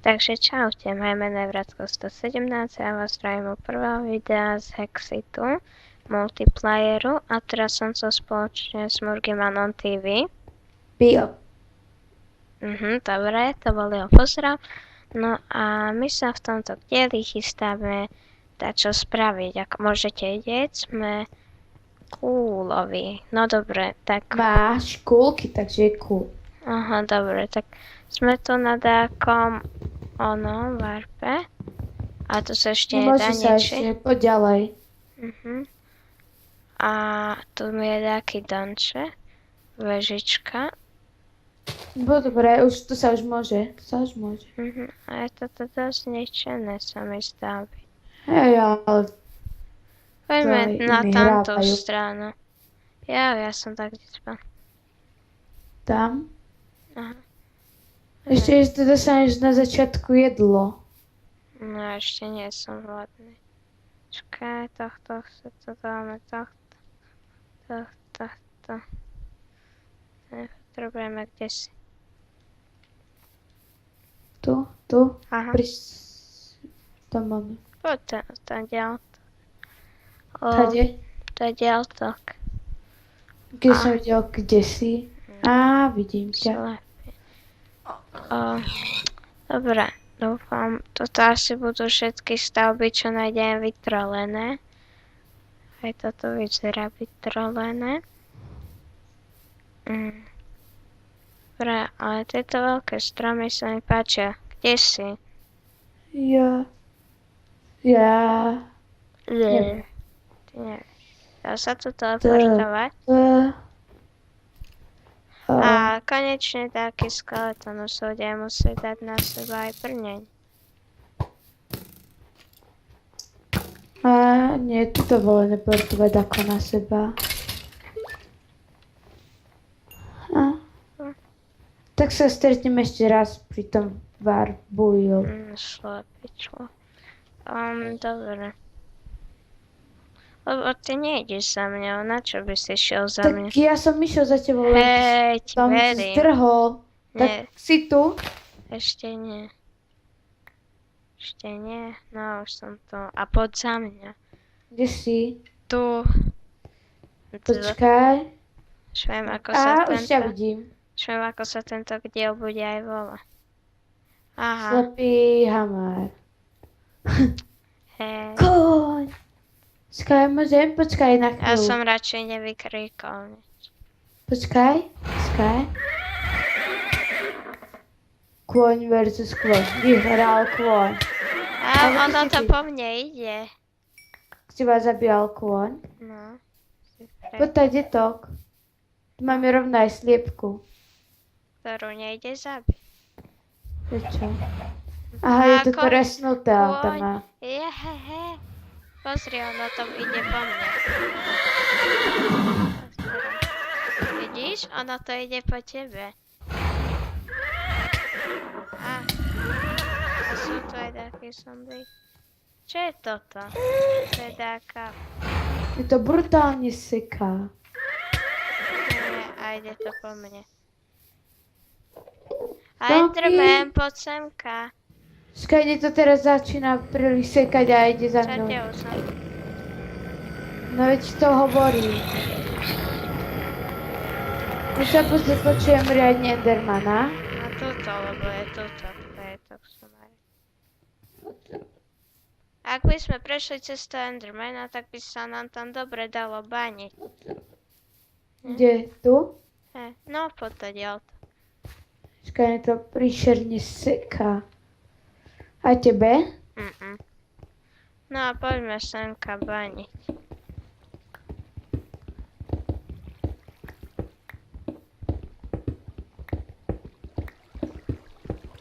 Takže čaute, moje meno je Vracko 117 a ja vás zdravím u prvého videa z Hexitu, multiplayeru a teraz som sa spoločne s Murgimanom TV. Bio. Dobre, to bol jeho pozdrav. No a my sa v tomto dieli chystáme čo spraviť. Ako môžete vidieť, sme cooloví. No dobre, tak... Máš kulky, takže je cool. Aha, dobre, tak sme tu na dákom warpe. A tu sa ešte nedá Nemôže sa ničiť. ešte, poď ďalej. A tu je taký domče, vežička. No dobre, už môže. A je toto dosť ničené, sa mi zdá byť. Hej, ale Poďme to na iní tamtú hrávajú. stranu. Ja som tak spal. tam. Aha. Ešte to dostaneš na začiatku jedlo. No ešte nie som hladný. Čakaj, tohto to dáme, tohto. Potrebujeme kdesi. Tu. Aha. Tam máme. Poď tam ďalto. Tady. To je ďaltok. Keď som videl, kde si. Á, vidím ťa. Dobre, dúfam, toto asi budú všetky stavby, čo nájdem vytrolené. Aj toto vyzerá vytrolené. Dobre, ale tieto veľké stromy sa mi páčia. Kde si? Ja. Ty nevieš. Dá sa tu teleportovať? A konečne taký skeleton už sa bude musieť dať na seba aj prneň. A nie, tu to bolo neportovať ako na seba. Tak sa stretneme ešte raz pri tom varbuju. Šlapičlo. Dobre. Lebo ty nejdeš za mňa, na čo by si šiel za mňa? Tak ja som išiel za tebou, len Hej, ti som verím. zdrhol. Nie. Tak si tu? Ešte nie. No už som tu. A poď za mňa. Kde si? Tu. Počkaj. Šviem, ako sa Už ťa vidím. Šviem, ako sa tento diel bude aj volať. Aha. Slepý hamár. Hej. Koň. Môžem? Počkaj na chvíľu. Ja som radšej nevykríkol nič. Počkaj. Kôň versus kôň. Vyhral kôň. Ale Ono to počkaj. po mne ide. Teba zabíjal kôň. No. Poď tady tok. Tu máme rovno aj sliepku. Ktorú nejde zabiť. Prečo? Aha, je to Ako tresnuté, ale tam má. Jehehe. Pozri, ono to ide po mne. Vidíš? Ono to ide po tebe. A sú tu aj také zombie. Čo je toto? To je taká... Je to brutálne seká. Nie, a ide to po mne. A Zombie. Enderman, poď semka. Skaj, to teraz začína príliš sekať a ide za mnou. Čade už som. No veď to hovorí. Už sa počujem riadne Endermana. A tuto, lebo je tuto. To je to, čo som aj. Ak by sme prešli cez to Endermana, tak by sa nám tam dobre dalo bániť. Kde? Tu? No, poď to ďalto. Skaj, to príšerne seká. A tebe? No a poďme semka bániť.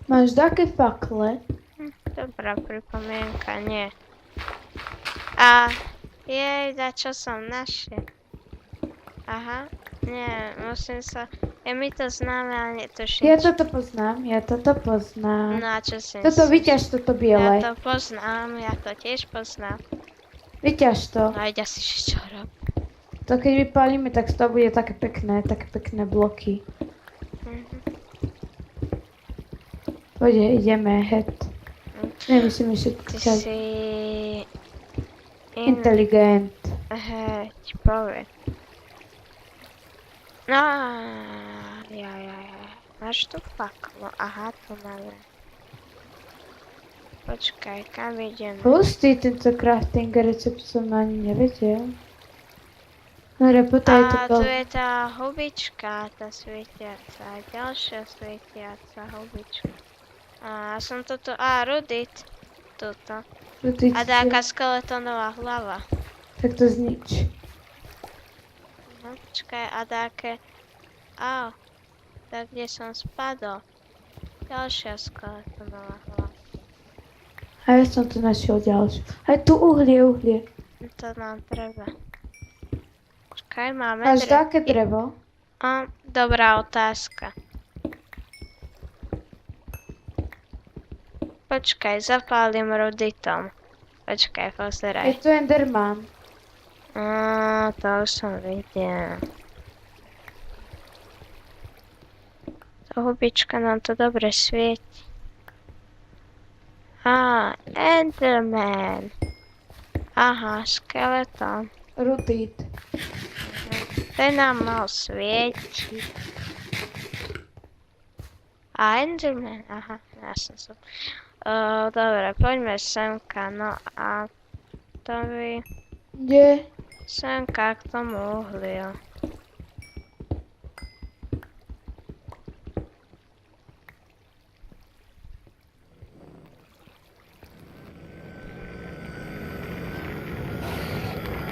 Máš také fakle? Dobrá pripomienka, nie. A jej, čo som našiel. Aha, nie, musím sa... Je mi to známe, ale netuším. Ja toto poznám. No a čo si Toto myslíš? vyťaž, toto biele. Ja to poznám, ja to tiež poznám. Vyťaž to. No ide asi, čo robí. To keď vypálime, tak z toho bude také pekné bloky. Poďme, ideme, het. Nemusíme si Ty kričať. si... Inteligent. Hej, ti poviem. No, ja. Máš tu faklo? Aha, tu máme. Počkaj, kam ideme? Hustý tento crafting recept som ani nevedel. Dobre, potaj A to. tu je tá hubička, tá svietiaca. A ďalšia svietiaca hubička. A som toto... A, Rudit. Tuto. A taká skeletónová hlava. Tak to znič. No, počkaj, a také... Au. Tak kde som spadol? Ďalšia skeletónová hlava. A ja som tu našiel ďalšiu. Aj tu uhlie. To nám treba. Počkaj, máme Máš také drevo? Dobrá otázka. Počkaj, zapálim ruditom. Počkaj, Je pozeraj. tu Enderman. To už som videl. Tá hubička nám to dobre svieti. Enderman. Aha, skeleton. Rudit. Ten nám mal svietiť. A Enderman, aha, ja som sa... Dobre, poďme semka, no a to by... Kde? Semka k tomu uhliu.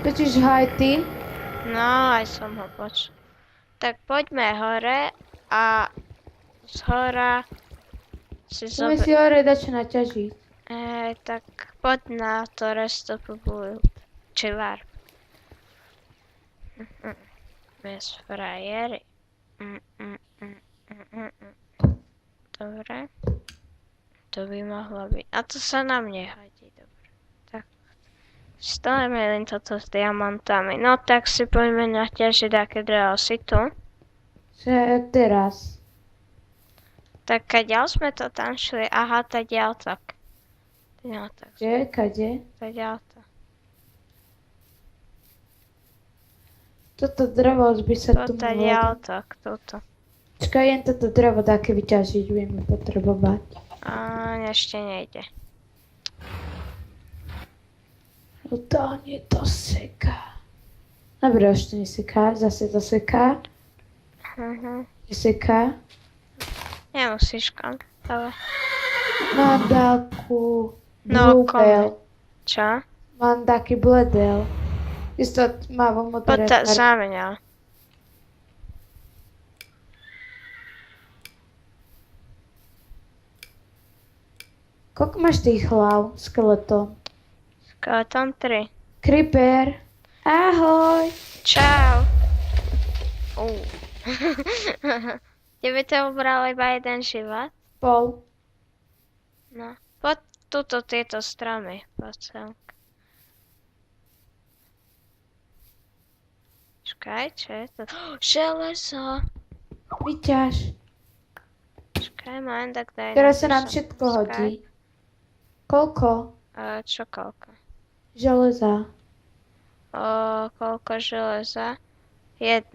Totiž haj ty. No, aj som ho počul. Tak poďme hore a z hora si Chceme si hore dačo naťažiť. tak poď na to restop build. Či warp. Bez frajery. Dobre. To by mohlo byť. A to sa nám nehodí, dobre. Tak. Stavíme len toto s diamantami. No tak si poďme naťažiť, aké drevo si tu. Že teraz. Tak kadiaľ sme to tam šli? Aha, tadiaľ tak. Tadiaľ tak. Kde? Kade? Tadiaľ to. Toto drevo by sa tu To mohlo... tadiaľ tak, toto. Čakaj, jen toto drevo také vyťažiť budeme potrebovať. Ešte nejde. No to nie to seká. Dobre, už to neseká, zase to seká. Neseká. Nemusíš kontaktovať. Mám takú No, bluebell. Čo? Mám taký bledel. Isto má vo modré Poď za mňa. Koľko máš tých hlav, skeleton? Skeleton 3. Creeper. Ahoj. Čau. Tebe to ubral iba jeden život? Pol. No. Poď tuto tieto stromy. Poď sem. Čakaj, čo je to? Železo. Vyťaž. Čakaj, mám tak daj. Teraz sa nám všetko hodí. Koľko? Čo koľko? Železa. Koľko železa? 1.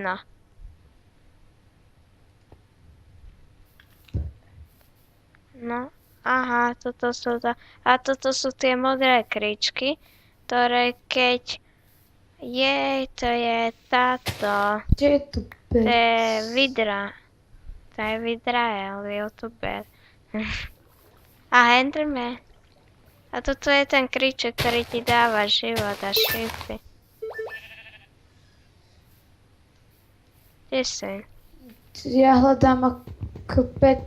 No, aha, toto sú toto sú tie modré kryčky, ktoré keď... Jej, to je táto. Kde je tu To pec? je vidra. To je vidra, youtuber. A Enderman. A toto je ten kriček, ktorý ti dáva život a šipy. Kde si? Ja hľadám ako pec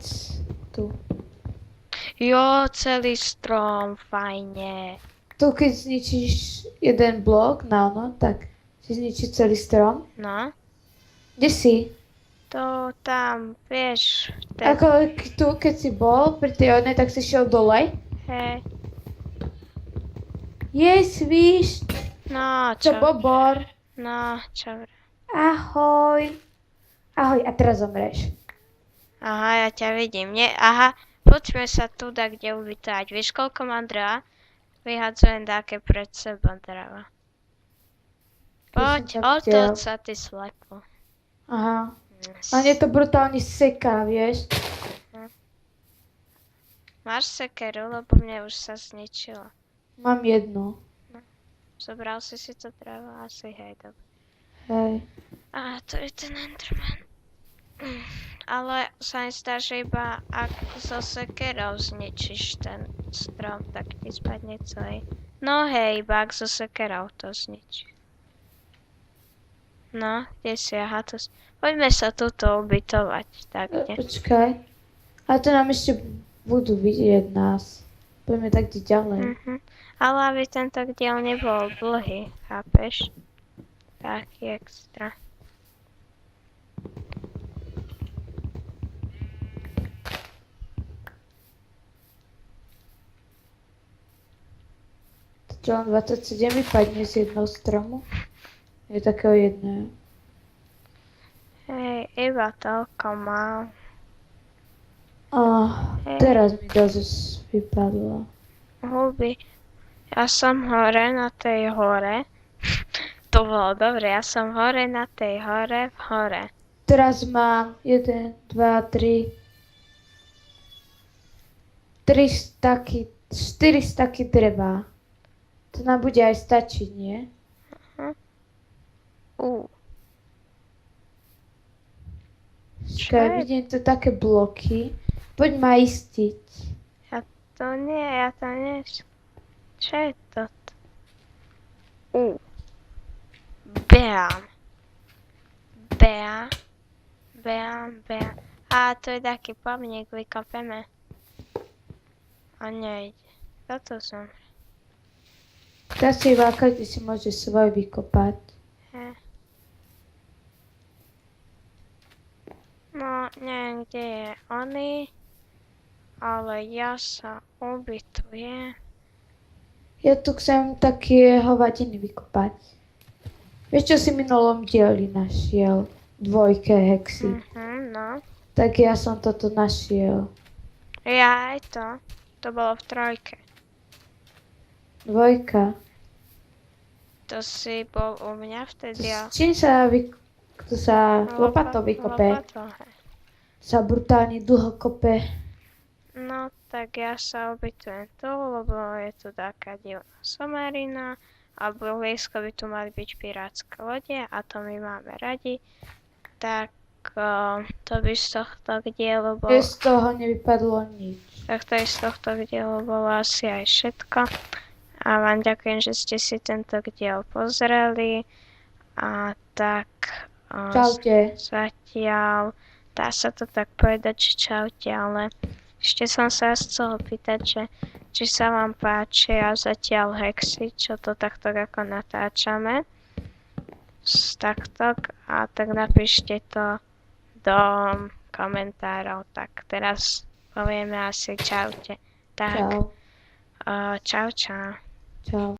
tu. Jo, celý strom, fajne. Tu keď zničíš jeden blok, no, tak si zničí celý strom. No, Kde si? to tam, vieš, Ako tu, keď si bol pri tej jednej, tak si šiel dole. hej, Víš? no, Čo čo, bobor? no, čo vraj. Ahoj. Ahoj, a teraz zomreš. Aha, ja ťa vidím, nie, aha, poďme sa tu dať, kde ubytovať. Vieš, koľko mám dreva? Vyhadzujem dáke pred seba dreva. Poď, otoč sa, ty sleplo. Aha. A mne to brutálne seká, vieš? Máš sekeru, lebo mne už sa zničila. Mám jednu. Zobral si to drevo? Asi, hej, dobre. Hej. A to je ten Enderman. Ale sa mi zdá, že iba ak so sekerou zničíš ten strom, tak ti spadne celý. No hej, iba ak so sekerou to zničí. No, kde si? Aha, to si... Poďme sa tuto ubytovať, tak kde. Počkaj. A to nám ešte budú vidieť nás. Poďme tak ďalej. Ale aby tento diel nebol dlhý, chápeš? Taký extra. Čo len 27 vypadne z jednoho stromu? Je takého jedného. Hej, iba toľko mal. Teraz mi dosť vypadlo. Huby. Ja som hore na tej hore. To bolo dobre, ja som hore na tej hore v hore. Teraz mám 1, 2, 3, 3 staky, 4 staky dreva. To nám bude aj stačiť, nie? Počkaj, vidím tu také bloky. Poď ma istiť. Ja to nie. Čo je toto? Beam. A to je taký pomník, vykopeme. A nejde. Toto som. Tá si iba každý si môže svoj vykopať. No, neviem, kde je oný, ale ja sa ubytujem. Ja tu chcem také hovadiny vykopať. Vieš, čo si minulom dieli našiel? 2 hexy. No. Tak ja som toto našiel. Ja aj to. To bolo v 3. 2. To si bol u mňa vtedy. S čím sa lopatou vykope? Lopatou, hej. Sa brutálne dlho kope. No, tak ja sa ubytujem tu, lebo je tu taká divná somarina a blízko by tu mali byť pirátske lode a to my máme radi. Tak to by z tohto dielu bolo... Z toho nevypadlo nič. Tak to z tohto dielu bolo asi aj všetko. A vám ďakujem, že ste si tento diel pozreli. A tak... Čaute. Zatiaľ... Dá sa to tak povedať, že čaute, ale ešte som sa chcel opýtať, že či sa vám páčia zatiaľ hexy, čo to takto ako natáčame z taktok, a tak napíšte to do komentárov. Tak teraz povieme asi čaute. Tak, Čau. čau. Čau.